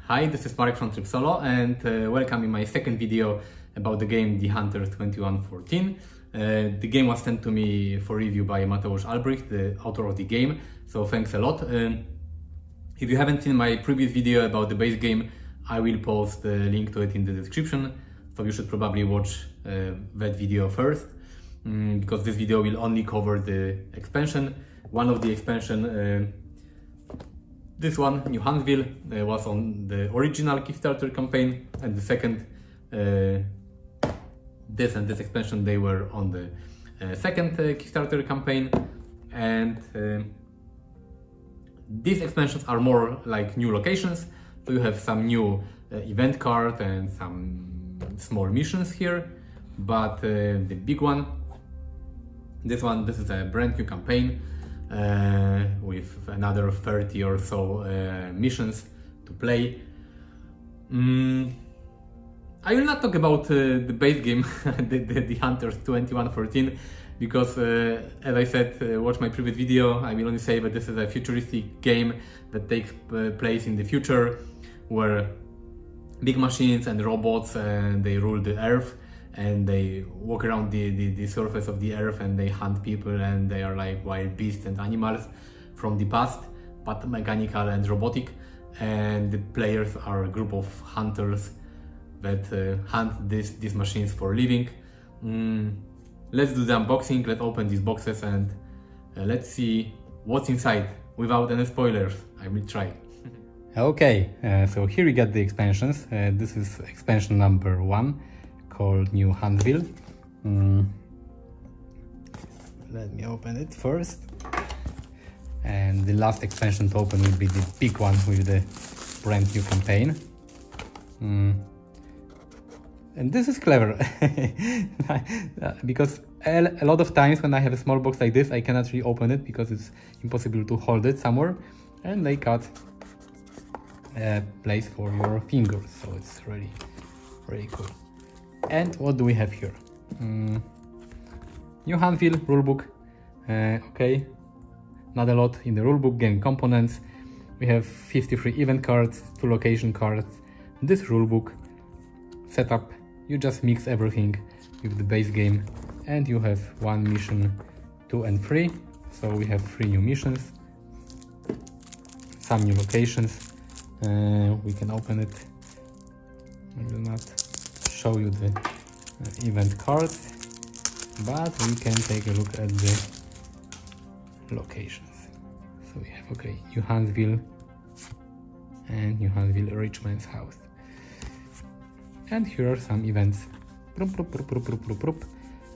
Hi, this is Marek from TripSolo and welcome in my second video about the game The Hunters 2114. The game was sent to me for review by Mateusz Albrecht, the author of the game, so thanks a lot. If you haven't seen my previous video about the base game, I will post the link to it in the description, so you should probably watch that video first, because this video will only cover the expansion. One of the expansion, this one, New Huntsville, was on the original Kickstarter campaign, and the second, this and this expansion, they were on the second Kickstarter campaign. And these expansions are more like new locations, so you have some new event card and some small missions here. But the big one, this is a brand new campaign with another 30 or so missions to play. I will not talk about the base game, the Hunters 2114, because as I said, watch my previous video. I will only say that this is a futuristic game that takes place in the future, where big machines and robots they rule the earth, and they walk around the surface of the earth, and they hunt people, and they are like wild beasts and animals from the past, but mechanical and robotic. And the players are a group of hunters that hunt these machines for a living. Let's do the unboxing, let's open these boxes, and let's see what's inside without any spoilers. I will try. Okay, so here we got the expansions. This is expansion number 1, called New Huntsville. Let me open it first. And the last expansion to open will be the big one with the brand new campaign. And this is clever, because a lot of times when I have a small box like this, I cannot really open it because it's impossible to hold it somewhere, and they cut a place for your fingers, so it's really, really cool. And what do we have here? New Huntsville rulebook. Okay, not a lot in the rulebook. Game components. We have 53 event cards, 2 location cards. This rulebook setup. You just mix everything with the base game, and you have 1 mission, 2 and 3. So we have 3 new missions, some new locations. We can open it. I will not show you the event cards, but we can take a look at the locations. So we have, okay, New Huntsville and New Huntsville Richmond's house. And here are some events.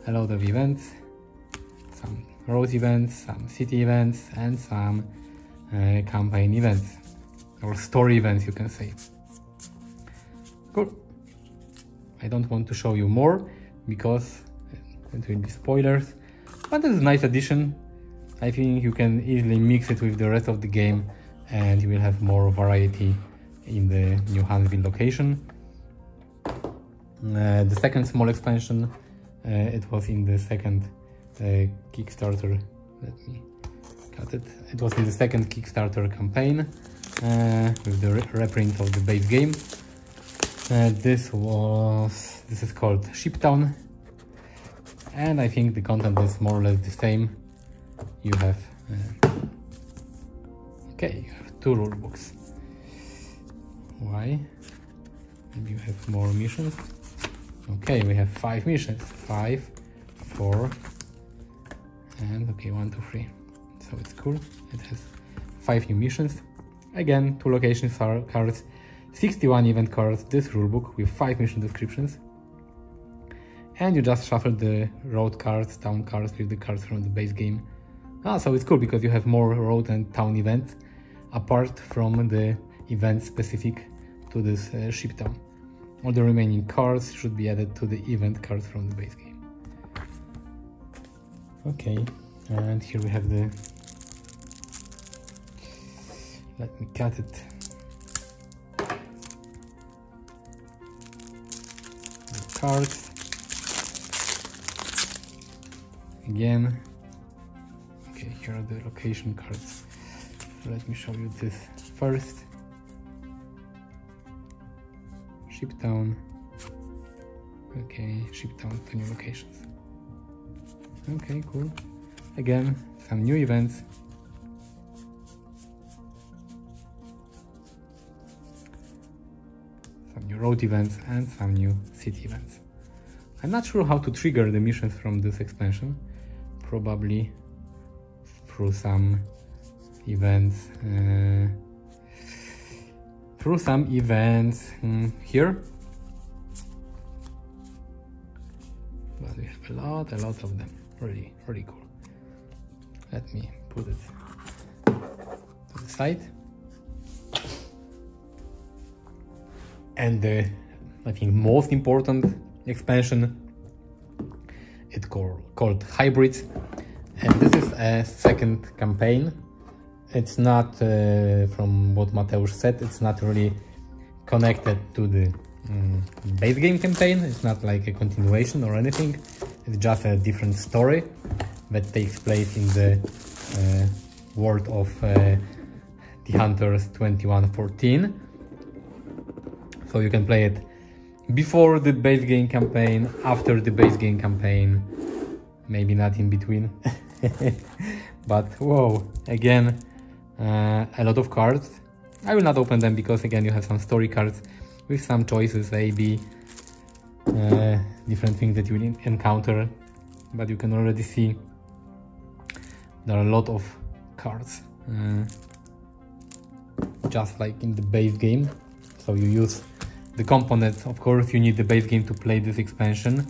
A lot of events, some road events, some city events, and some campaign events, or story events, you can say. Cool. I don't want to show you more because it will be spoilers, but it's a nice addition. I think you can easily mix it with the rest of the game, and you will have more variety in the New Huntsville location. The second small expansion, it was in the second Kickstarter. Let me cut it. It was in the second Kickstarter campaign with the reprint of the base game. This is called Shiptown, and I think the content is more or less the same. You have okay, you have 2 rule books. Why? Maybe you have more missions. Okay, we have 5 missions. 5, 4, and okay, 1, 2, 3. So it's cool. It has 5 new missions. Again, 2 location cards, 61 event cards, this rulebook with 5 mission descriptions. And you just shuffle the road cards, town cards with the cards from the base game. So it's cool because you have more road and town events apart from the events specific to this Shiptown. All the remaining cards should be added to the event cards from the base game. Okay, and here we have the... Let me cut it. The cards. Again. Okay, here are the location cards. Let me show you this first. Shiptown. Okay, Shiptown to new locations. Okay, cool. Again, some new events. Some new road events and some new city events. I'm not sure how to trigger the missions from this expansion. Probably through some events. Here. But we have a lot of them. Really cool. Let me put it to the side. And the, I think, most important expansion, it's called Hybrids. And this is a second campaign. It's not, from what Mateusz said, it's not really connected to the base game campaign. It's not like a continuation or anything. It's just a different story that takes place in the world of the Hunters 2114. So you can play it before the base game campaign, after the base game campaign, maybe not in between. But whoa, again, a lot of cards. I will not open them because again you have some story cards with some choices, A, B, different things that you will encounter. But you can already see there are a lot of cards, just like in the base game. So you use the components. Of course you need the base game to play this expansion,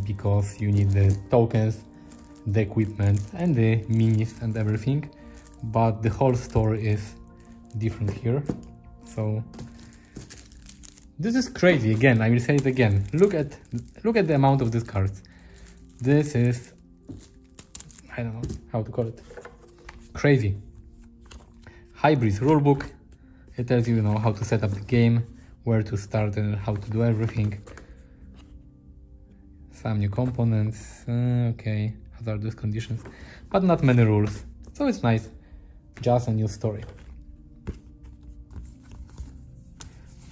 because you need the tokens, the equipment and the minis and everything, but the whole story is different here. So this is crazy. Again, I will say it again, look at the amount of these cards. This is, I don't know how to call it, crazy. Hybrids rulebook. It tells you, how to set up the game, where to start and how to do everything. Some new components, okay, hazardous conditions, but not many rules. So it's nice, just a new story.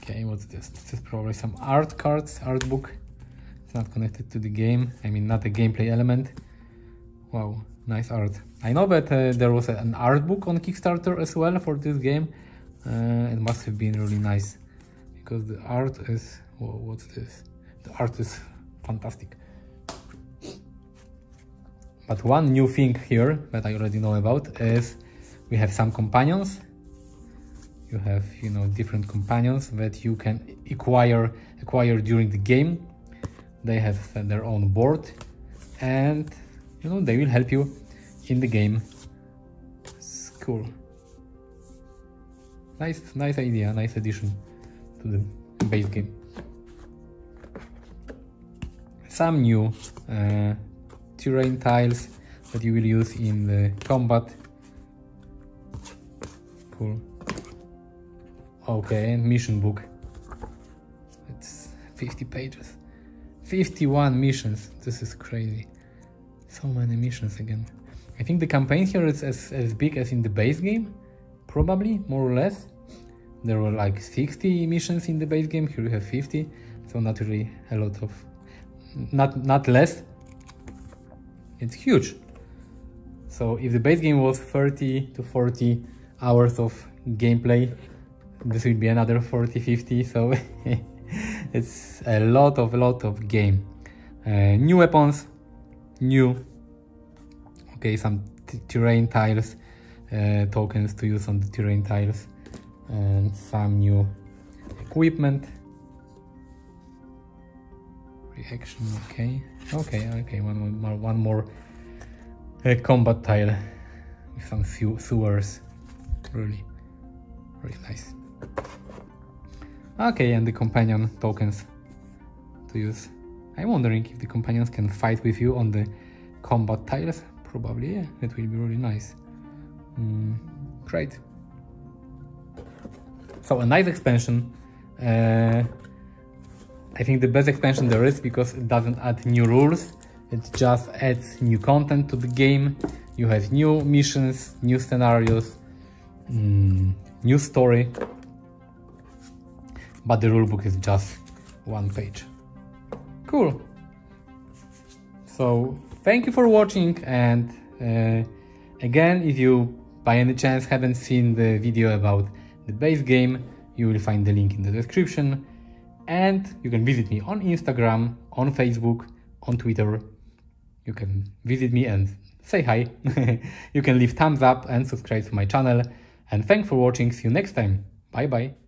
Okay, what's this? This is probably some art cards, art book. It's not connected to the game, I mean not a gameplay element. Wow, nice art. I know that there was an art book on Kickstarter as well for this game. It must have been really nice, because the art is, whoa, what's this? The art is fantastic. But one new thing here that I already know about is we have some companions. You have, different companions that you can acquire during the game. They have their own board, and they will help you in the game. It's cool. Nice idea, nice addition to the base game. Some new terrain tiles that you will use in the combat. Cool. Okay, and mission book. It's 50 pages. 51 missions. This is crazy. So many missions again. I think the campaign here is as big as in the base game. Probably, more or less. There were like 60 missions in the base game, here you have 50, so not really a lot of, not less. It's huge. So if the base game was 30 to 40 hours of gameplay, this will be another 40-50, so it's a lot of game. New weapons, okay, some terrain tiles, tokens to use on the terrain tiles, and some new equipment. Reaction, okay, one more combat tile with some sewers. Really nice. Okay, and the companion tokens to use. I'm wondering if the companions can fight with you on the combat tiles. Probably, yeah, that will be really nice. Great. So a nice expansion. I think the best expansion there is, because it doesn't add new rules. It just adds new content to the game. You have new missions, new scenarios, new story. but the rulebook is just 1 page. Cool. So thank you for watching, and again, if you by any chance haven't seen the video about the base game, you will find the link in the description, and you can visit me on Instagram, on Facebook, on Twitter. You can visit me and say hi. You can leave thumbs up and subscribe to my channel, and thanks for watching. See you next time. Bye bye.